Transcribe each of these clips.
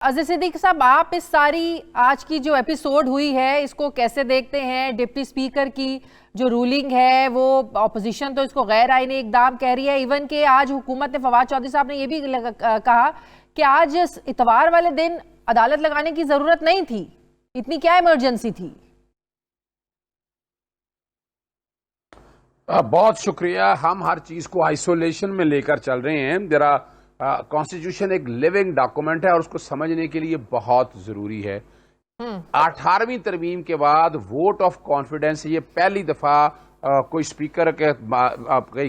अज़ीज़ सिद्दीकी साहब, आप इस सारी आज की जो एपिसोड हुई है इसको कैसे देखते हैं? डिप्टी स्पीकर की जो रूलिंग है वो ऑपोजिशन तो इसको गैर आईनी इकदाम कह रही है। इवन के आज हुकूमत ने, फवाद चौधरी साहब ने ये भी कहा कि आज इतवार वाले दिन अदालत लगाने की जरूरत नहीं थी, इतनी क्या इमरजेंसी थी? बहुत शुक्रिया। हम हर चीज को आइसोलेशन में लेकर चल रहे हैं। जरा कॉन्स्टिट्यूशन एक लिविंग डॉक्यूमेंट है और उसको समझने के लिए बहुत जरूरी है। 18वीं तरमीम के बाद वोट ऑफ कॉन्फिडेंस, ये पहली दफा कोई स्पीकर के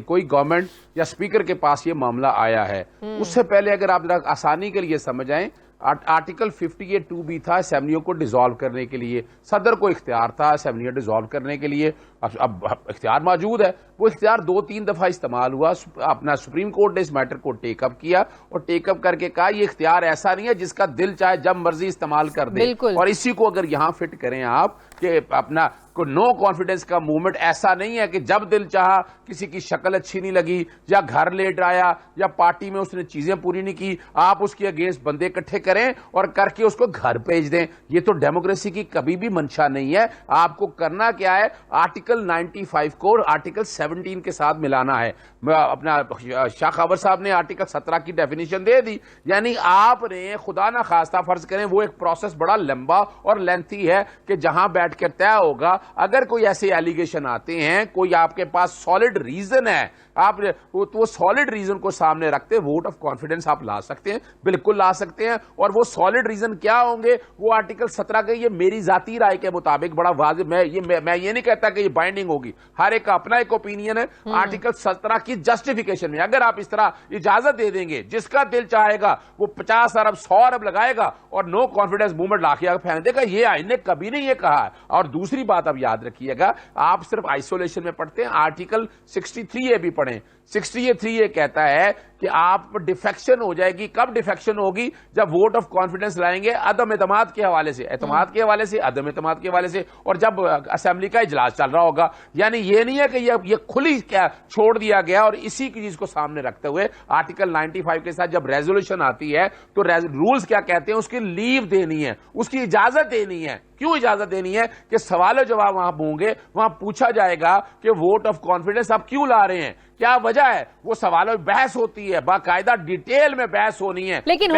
कोई गवर्नमेंट या स्पीकर के पास ये मामला आया है। उससे पहले अगर आप जरा आसानी के लिए समझ आए, आर्टिकल 58(2) था असेंबलियों को डिसॉल्व करने के लिए। सदर को इख्तियार था असेंबलियां डिसॉल्व करने के लिए। अब इख्तियार मौजूद है। वो इख्तियार 2-3 दफा इस्तेमाल हुआ। अपना सुप्रीम कोर्ट ने इस मैटर को टेकअप किया और टेकअप करके कहा ये इख्तियार ऐसा नहीं है जिसका दिल चाहे जब मर्जी इस्तेमाल कर दे। और इसी को अगर यहां फिट करें आप कि अपना को नो कॉन्फिडेंस का मूवमेंट ऐसा नहीं है कि जब दिल चाहा, किसी की शक्ल अच्छी नहीं लगी या घर लेट आया या पार्टी में उसने चीजें पूरी नहीं की, आप उसके अगेंस्ट बंदे इकट्ठे करें और करके उसको घर भेज दें। ये तो डेमोक्रेसी की कभी भी मंशा नहीं है। आपको करना क्या है, आर्टिकल 95 को आर्टिकल 17 के साथ मिलाना है। अपना शाह खबर साहब ने आर्टिकल 17 की डेफिनेशन दे दी। यानी आपने खुदा ना खास्ता फर्ज करें, वो एक प्रोसेस बड़ा लंबा और लेंथी है कि जहां बैठ कर तय होगा। अगर कोई ऐसे एलिगेशन आते हैं, कोई आपके पास सॉलिड रीजन है, आप वो सॉलिड रीजन को सामने रखते वोट ऑफ कॉन्फिडेंस आप ला सकते हैं, बिल्कुल ला सकते हैं। और वो सॉलिड रीजन क्या होंगे, वो आर्टिकल 17 के, ये मेरी जाती राय के मुताबिक बड़ा वाजिब, मैं ये नहीं कहता कि ये बाइंडिंग होगी, हर एक का अपना एक ओपिनियन है। आर्टिकल 17 की जस्टिफिकेशन में अगर आप इस तरह इजाजत दे देंगे, जिसका दिल चाहेगा वो 50 अरब 100 अरब लगाएगा और नो कॉन्फिडेंस मूवमेंट लाके फेंक देगा, ये आइन ने कभी नहीं ये कहा है। और दूसरी बात अब याद रखिएगा, आप सिर्फ आइसोलेशन में पढ़ते हैं, आर्टिकल 63A भी पढ़ें। 63 ये कहता है कि आप डिफेक्शन हो जाएगी। कब डिफेक्शन होगी, जब वोट ऑफ कॉन्फिडेंस लाएंगे अदम एतमाद के हवाले से, एतमाद के हवाले से, अदम एतमाद के हवाले से, और जब असेंबली का इजलास चल रहा होगा। यानी ये नहीं है कि ये खुली क्या छोड़ दिया गया। और इसी की चीज को सामने रखते हुए आर्टिकल 95 के साथ जब रेजोल्यूशन आती है तो रूल्स क्या कहते हैं, उसकी लीव देनी है, उसकी इजाजत देनी है। क्यों इजाजत देनी है कि सवाल जवाब वहां होंगे, वहां पूछा जाएगा कि वोट ऑफ कॉन्फिडेंस आप क्यों ला रहे हैं, क्या वजह है। वो सवालों में बहस होती है, बाकायदा डिटेल में बहस होनी है। लेकिन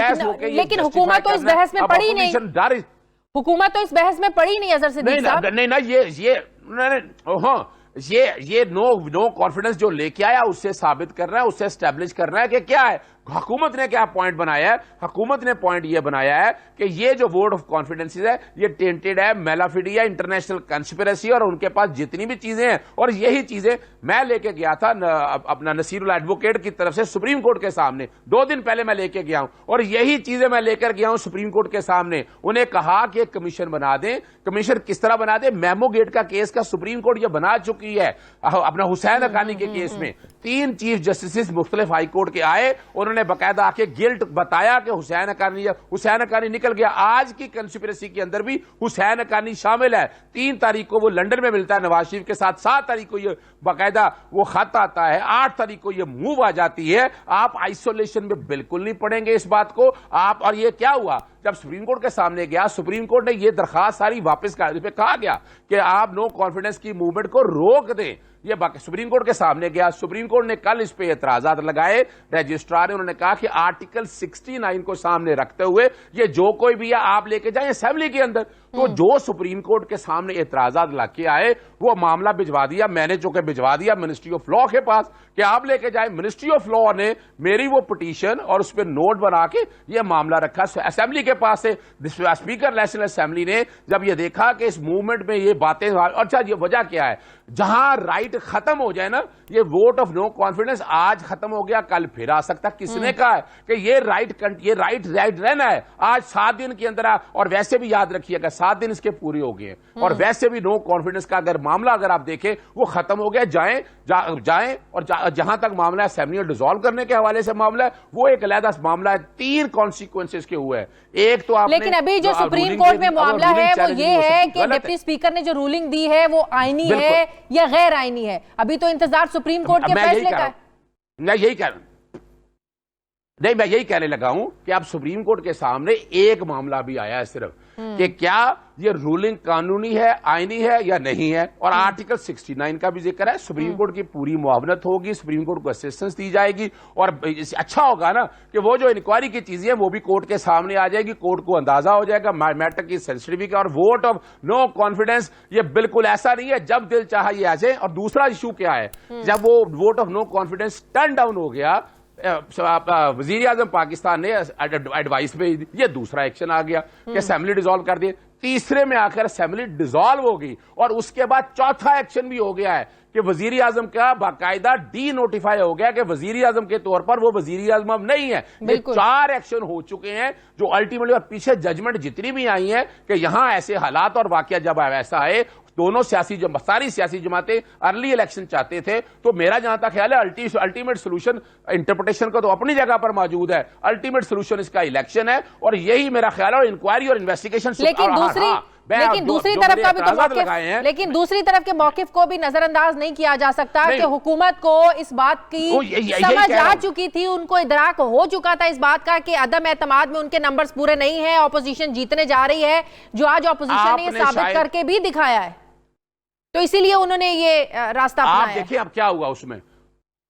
हुकूमत तो इस बहस में पड़ी नहीं। हुकूमत तो इस बहस में पड़ी नहीं अज़र सिद्दीकी साहब। नहीं ना, ये नो कॉन्फिडेंस जो लेके आया उससे साबित कर रहा है, उससे एस्टेब्लिश कर रहा है कि क्या है। हुकूमत ने क्या पॉइंट बनाया है, हुकूमत ने पॉइंट ये बनाया है कि ये जो वोट ऑफ कॉन्फिडेंस है ये टेंटेड है, मेलाफिडिया, इंटरनेशनल कंस्पिरेसी और उनके पास जितनी भी चीजें हैं। और यही चीजें मैं लेके गया था अपना नसीरुल एडवोकेट की तरफ से सुप्रीम कोर्ट के सामने 2 दिन पहले मैं लेके गया हूं, और यही चीजें मैं लेकर गया हूं सुप्रीम कोर्ट के सामने। उन्हें कहा कि एक कमीशन बना दें। कमीशन किस तरह बना दें, मेमो गेट का केस का सुप्रीम कोर्ट ये बना चुकी है। अपना हुसैन हक्कानी के केस में 3 चीफ जस्टिस मुख्तलिफ हाई कोर्ट के आए, उन्होंने बकायदा आके गिल्ट बताया कि हुसैन हक्कानी निकल गया। आज की कंस्पिरेसी के अंदर भी हुसैन हक्कानी शामिल है। 3 तारीख को वो लंदन में मिलता है नवाज शरीफ के साथ, 7 तारीख को ये बकायदा वो खत आता है, 8 तारीख को ये मूव आ जाती है। आप आइसोलेशन में बिल्कुल नहीं पढ़ेंगे इस बात को आप। और ये क्या हुआ, जब सुप्रीम कोर्ट के सामने गया, सुप्रीम कोर्ट ने ये दरखास्त सारी वापस कर दी। कहा गया कि आप नो कॉन्फिडेंस की मूवमेंट को रोक दें। ये सुप्रीम कोर्ट के सामने गया। सुप्रीम कोर्ट ने कल इस पे एतराजात लगाए। रजिस्ट्रार ने, उन्होंने कहा कि आर्टिकल 69 को सामने रखते हुए ये जो कोई भी है आप लेके जाए असेंबली के अंदर। तो जो सुप्रीम कोर्ट के सामने एतराजात लाके आए वो मामला भिजवा दिया, मैंने चूंकि भिजवा दिया मिनिस्ट्री ऑफ लॉ के पास कि आप लेके जाए। मिनिस्ट्री ऑफ लॉ ने मेरी वो पिटीशन और उस पर नोट बना के ये मामला रखा असेंबली के पास से। स्पीकर नेशनल असेंबली ने जब ये देखा कि इस मूवमेंट में ये बातें, अच्छा ये वजह क्या है, जहां राइट खत्म हो जाए ना, ये वोट ऑफ नो कॉन्फिडेंस आज खत्म हो गया कल फिर आ सकता। किसने कहा है कि ये राइट रहना है आज 7 दिन के अंदर। और वैसे भी याद रखिएगा 7 दिन इसके पूरे हो गए हैं और वैसे भी नो कॉन्फिडेंस का अगर मामला अगर आप देखें वो खत्म हो गया। जाएं और जहां तक मामला है असेंबली डिसॉल्व करने के हवाले से मामला है, वो एक अलग मामला है। 3 कॉन्सिक्वेंसेस के हुए हैं। एक तो आपने, लेकिन अभी जो सुप्रीम कोर्ट में मामला है वो ये है कि डिप्टी स्पीकर ने जो रूलिंग दी है वो आईनी है या गैर आईनी है। अभी तो इंतजार सुप्रीम कोर्ट के फैसले का है। मैं यही कह रहा हूं, नहीं, मैं यही कहने लगा हूं कि अब सुप्रीम कोर्ट के सामने एक मामला भी आया है सिर्फ कि क्या ये रूलिंग कानूनी है, आईनी है या नहीं है। और आर्टिकल 69 का भी जिक्र है। सुप्रीम कोर्ट की पूरी मुआवनत होगी, सुप्रीम कोर्ट को असिस्टेंस दी जाएगी और अच्छा होगा ना कि वो जो इंक्वायरी की चीजें हैं वो भी कोर्ट के सामने आ जाएगी, कोर्ट को अंदाजा हो जाएगा मैटर की सेंसिटिविटी का। और वोट ऑफ नो कॉन्फिडेंस ये बिल्कुल ऐसा नहीं है जब दिल चाहा ये आ जाए। और दूसरा इशू क्या है, जब वो vote of no confidence turn down हो गया वजीर आजम पाकिस्तान ने एडवाइस पे, ये दूसरा एक्शन आ गया कि असेंबली डिसॉल्व कर दिए। तीसरे में आकर असेंबली डिसॉल्व हो गई और उसके बाद चौथा एक्शन भी हो गया है कि वजीर आजम का बाकायदा डी नोटिफाई हो गया कि वजीर आजम के तौर पर वो वजीर आजम अब नहीं है। ये 4 एक्शन हो चुके हैं जो अल्टीमेटली, और पीछे जजमेंट जितनी भी आई हैं कि यहां ऐसे हालात और वाकया जब ऐसा आए, दोनों सारी सियासी जमातें अर्ली इलेक्शन चाहते थे। तो मेरा जहां तक ख्याल है अल्टीमेट सोल्यूशन इंटरप्रिटेशन का तो अपनी जगह पर मौजूद है, अल्टीमेट सोल्यूशन इसका इलेक्शन है और यही मेरा ख्याल है। इंक्वायरी और इन्वेस्टिगेशन, लेकिन दूसरी तरफ का भी तो मौकिफ, लेकिन दूसरी तरफ के मौकिफ को भी नजरअंदाज नहीं किया जा सकता कि हुकूमत को इस बात की समझ आ चुकी थी, उनको इदराक हो चुका था इस बात का कि अदम एतमाद में उनके नंबर्स पूरे नहीं है, ऑपोजिशन जीतने जा रही है, जो आज ऑपोजिशन ने ये साबित करके भी दिखाया है। तो इसीलिए उन्होंने ये रास्ता अपनाया। आप देखिए अब क्या हुआ उसमें।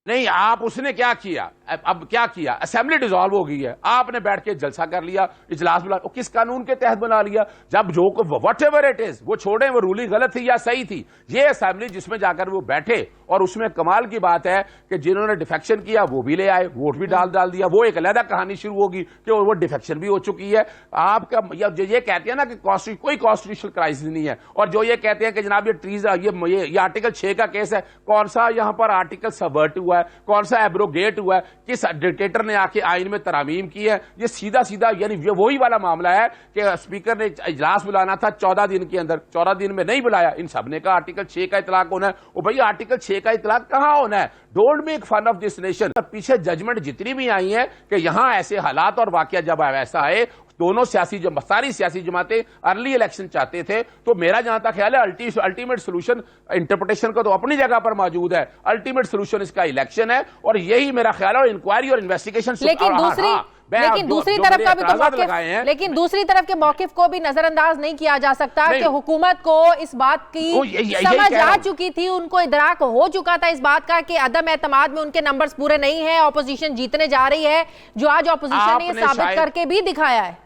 नहीं, आप उसने क्या किया, अब क्या किया, असेंबली डिसॉल्व हो गई है, आपने बैठ के जलसा कर लिया, इजलास बुला, किस कानून के तहत बना लिया। जब जो वट एवर इट इज, वो छोड़े वो रूलिंग गलत थी या सही थी, ये असेंबली जिसमें जाकर वो बैठे। और उसमें कमाल की बात है कि जिन्होंने डिफेक्शन किया वो भी ले आए, वोट भी डाल दिया। वो एक अलग कहानी शुरू होगी कि वो डिफेक्शन भी हो चुकी है। आपका जो ये कहते हैं ना कि कोई कॉन्स्टिट्यूशनल क्राइसिस नहीं है, और जो ये कहते हैं कि जनाब ये ट्रीज ये आर्टिकल 6 का केस है, कौन सा यहां पर आर्टिकल सबवर्ट हुआ है, कौन सा एब्रोगेट हुआ है, किस डिक्टेटर ने आके आइन में तरामीम की है। ये सीधा यानी वही वाला मामला है कि स्पीकर ने इजलास बुलाना था 14 दिन के अंदर, 14 दिन में नहीं बुलाया। इन सब ने कहा आर्टिकल 6 का इतलाक होना है। और भाई आर्टिकल 6 का इतलाक कहां होना है? Don't make fun of this nation. पीछे जजमेंट जितनी भी आई हैं कि यहां ऐसे हालात और वाकया जब ऐसा आए, दोनों सारी सियासी जमातें अर्ली इलेक्शन चाहते थे। तो मेरा जहां तक ख्याल है अल्टीमेट सोल्यूशन इंटरप्रिटेशन का तो अपनी जगह पर मौजूद है, अल्टीमेट सोल्यूशन इसका इलेक्शन है और यही मेरा ख्याल है। इंक्वायरी और इन्वेस्टिगेशन, लेकिन दूसरी तरफ का भी तो मौकिफ, लेकिन दूसरी तरफ के मौकिफ को भी नजरअंदाज नहीं किया जा सकता कि हुकूमत को इस बात की समझ आ चुकी थी, उनको इदराक हो चुका था इस बात का कि अदम एतमाद में उनके नंबर्स पूरे नहीं है, ऑपोजिशन जीतने जा रही है, जो आज ऑपोजिशन ने ये साबित करके भी दिखाया है।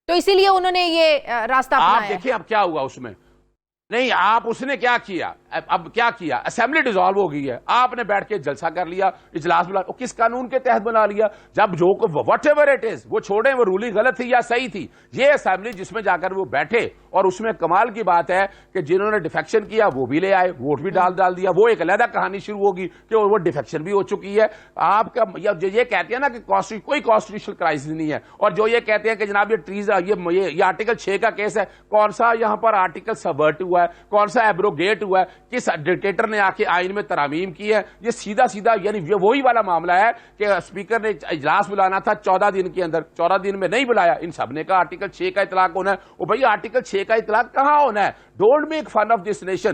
तो इसीलिए उन्होंने ये रास्ता अपनाया। आप देखिए अब क्या हुआ उसमें। नहीं, आप उसने क्या किया, अब क्या किया, असेंबली डिसॉल्व हो गई है, आपने बैठ के जलसा कर लिया, इजलास बुला, किस कानून के तहत बना लिया। जब जो वट एवर इट इज, वो छोड़े वो रूलिंग गलत थी या सही थी, ये असेंबली जिसमें जाकर वो बैठे। और उसमें कमाल की बात है कि जिन्होंने डिफेक्शन किया वो भी ले आए, वोट भी डाल दिया। वो एक अलग कहानी शुरू होगी कि वो डिफेक्शन भी हो चुकी है। आपका जो ये कहते हैं ना कि कोई कॉन्स्टिट्यूशनल क्राइसिस नहीं है, और जो ये कहते हैं कि जनाब ये ट्रीज ये आर्टिकल 6 का केस है, कौन सा यहां पर आर्टिकल सबवर्ट हुआ है, कौन सा एब्रोगेट हुआ है, किस डिक्टेटर ने आके आइन में तरामीम की है। ये सीधा यानी वही वाला मामला है कि स्पीकर ने इजलास बुलाना था 14 दिन के अंदर, 14 दिन में नहीं बुलाया। इन सब ने कहा आर्टिकल 6 का इतलाक होना है। और भाई आर्टिकल 6 का इतलाक कहां होना है? Don't make fun of this nation.